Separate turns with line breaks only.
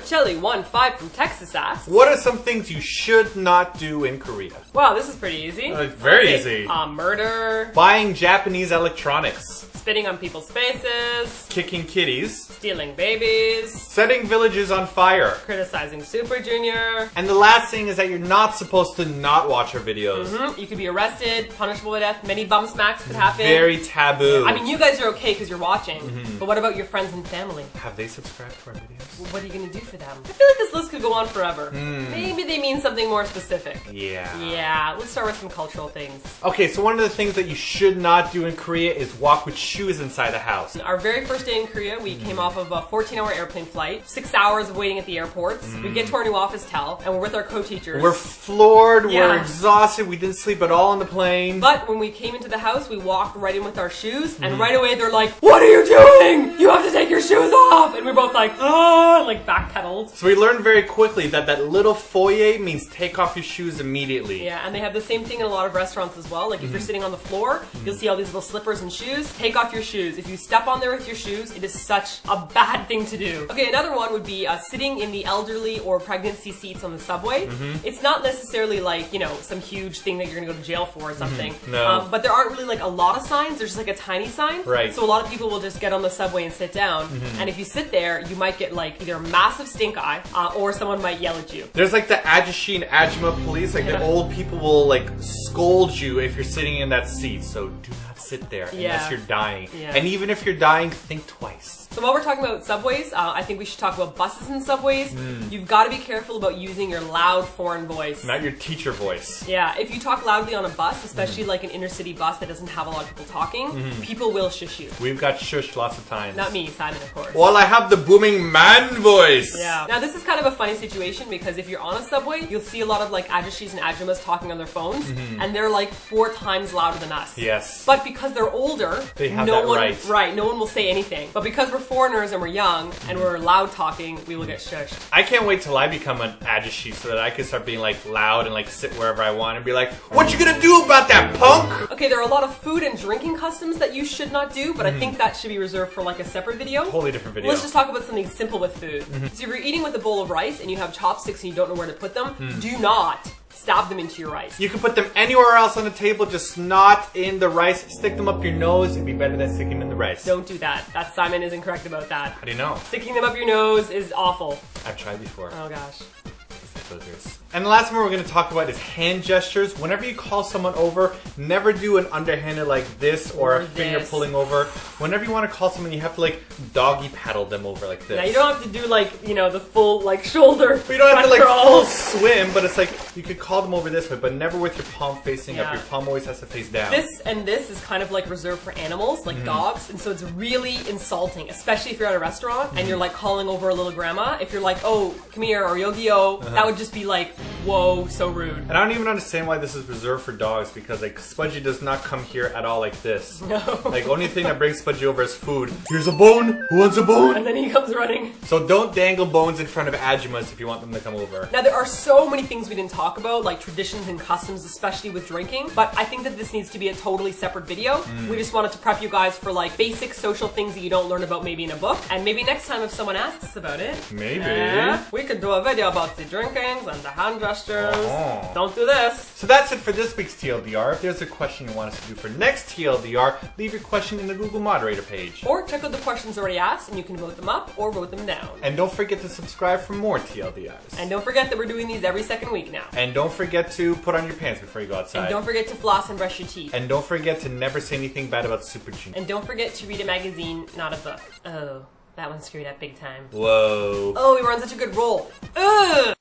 Shelly15 from Texas asks,
what are some things you should not do in Korea?
wow, this is pretty easy.
Very easy.
Murder.
Buying Japanese electronics.
Spitting on people's faces.
Kicking kitties.
Stealing babies.
Setting villages on fire.
Criticizing Super Junior.
And the last thing is that you're not supposed to not watch our videos.
You could be arrested, punishable with death, many bum smacks could happen.
Very taboo.
I mean, you guys are okay because you're watching, but what about your friends and family?
Have they subscribed to our videos?
What are you going to do for them? I feel like this list could go on forever. Maybe they mean something more specific. Yeah, let's start with some cultural things.
Okay, so one of the things that you should not do in Korea is walk with shoes inside the house.
Our very first day in Korea, we came off of a 14-hour airplane flight, 6 hours of waiting at the airports. We get to our new office tell, and we're with our co-teachers.
We're floored,
Yeah.
we're exhausted, we didn't sleep at all on the plane.
But when we came into the house, we walked right in with our shoes, and right away they're like, what are you doing? You have to take your shoes off! And we're both like, ah, like backpedaled.
So we learned very quickly that that little foyer means take off your shoes immediately.
Yeah, and they have the same thing in a lot of restaurants as well. Like if you're sitting on the floor, you'll see all these little slippers and shoes. Take off your shoes. If you step on there with your shoes, it is such a bad thing to do. Okay, another one would be sitting in the elderly or pregnancy seats on the subway. It's not necessarily like, you know, some huge thing that you're gonna go to jail for or something.
No.
But there aren't really like a lot of signs. There's just like a tiny sign.
Right.
So a lot of people will just get on the subway and sit down. And if you sit there, you might get like either a massive stink eye or someone might yell at you.
There's like the Ajashi and Ajima police, like the old people will like scold you if you're sitting in that seat. So do not sit there unless you're dying. And even if you're dying, think twice.
So while we're talking about subways, I think we should talk about buses and subways. You've got to be careful about using your loud foreign voice.
Not your teacher voice.
Yeah, if you talk loudly on a bus, especially like an inner city bus that doesn't have a lot of people talking, people will shush you.
We've got shushed lots of times.
Not me, Simon, of course.
Well, I have the booming man voice.
Yeah. Now this is kind of a funny situation because if you're on a subway, you'll see a lot of like Ajashis and Ajimas talking on their phones, and they're like 4 times louder than us.
Yes.
But because they're older,
they have
no
that
one,
right.
Right, no one will say anything. But because we're foreigners and we're young and we're loud talking, we will get shushed.
I can't wait till I become an Ajashi so that I can start being like loud and like sit wherever I want and be like, what you gonna do about that, punk?
Okay, there are a lot of food and drinking customs that you should not do, but I think that should be reserved for like a separate video.
Totally different video.
Let's just talk about something simple with food. So if you're eating with a bowl of rice and you have chopsticks and you don't know where to put them, do not stab them into your rice.
You can put them anywhere else on the table, just not in the rice. Stick them up your nose. It'd be better than sticking them in the rice.
Don't do that. That Simon is incorrect about that.
How do you know?
Sticking them up your nose is awful.
I've tried before.
Oh gosh.
And the last one we're going to talk about is hand gestures. Whenever you call someone over, never do an underhanded like this or a finger pulling over. Whenever you want to call someone, you have to like doggy paddle them over like this.
Now you don't have to do like, you know, the full like shoulder.
But you don't have to like
crawl.
full swim, but it's like you could call them over this way, but never with your palm facing up.
Yeah.
Your palm always has to face down.
This is kind of like reserved for animals, like dogs, and so it's really insulting, especially if you're at a restaurant and you're like calling over a little grandma. If you're like, oh, come here, or Yogi-o, that would just be like, whoa, so rude.
And I don't even understand why this is reserved for dogs, because like Spudgy does not come here at all like this.
No.
Like only thing that brings Spudgy over is food. Here's a bone. Who wants a bone?
And then he comes running.
So don't dangle bones in front of Ajimas if you want them to come over.
Now there are so many things we didn't talk about, like traditions and customs, especially with drinking, but I think that this needs to be a totally separate video. We just wanted to prep you guys for like basic social things that you don't learn about maybe in a book, and maybe next time if someone asks about it,
maybe
we could do a video about the drinkings and the hand gestures. Don't do this.
So that's it for this week's TLDR. If there's a question you want us to do for next TLDR, leave your question in the Google Moderator page.
Or check out the questions already asked and you can vote them up or vote them down.
And don't forget to subscribe for more TLDRs.
And don't forget that we're doing these every second week now.
And don't forget to put on your pants before you go outside.
And don't forget to floss and brush your teeth.
And don't forget to never say anything bad about Super Junior.
And don't forget to read a magazine, not a book. Oh, that one screwed up big time.
Whoa.
Oh, we were on such a good roll. Ugh!